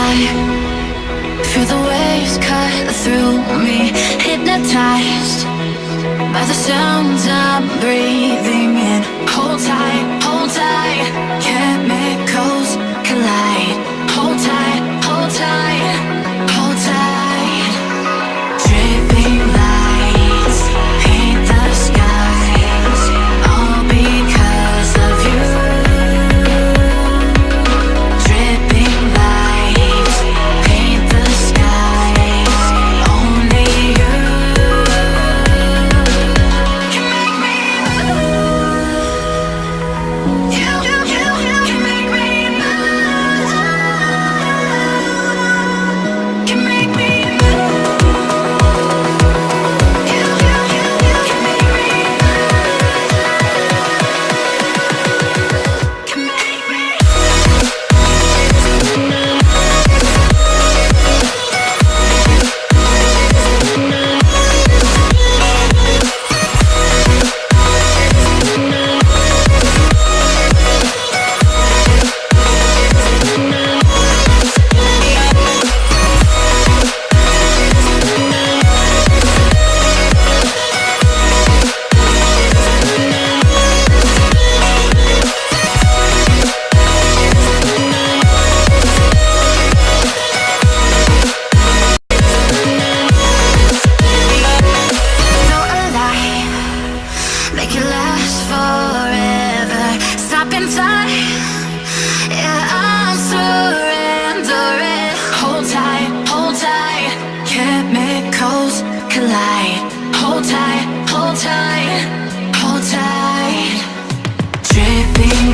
sky. Feel the waves cut through me, hypnotized by the sounds I'm breathing in. Hold tight, chemicals collide. Hold tight, hold tight, hold tight. Dripping lights paint the skies, all because of you. Dripping lights paint the skies, only you can make me move. You can make me move. Can make me move. You can make me move. Can make me. Feel alive, make it last forever. Stop in time, yeah, I'm surrendering. Hold tight, chemicals collide. Hold tight, hold tight, hold tight. Dripping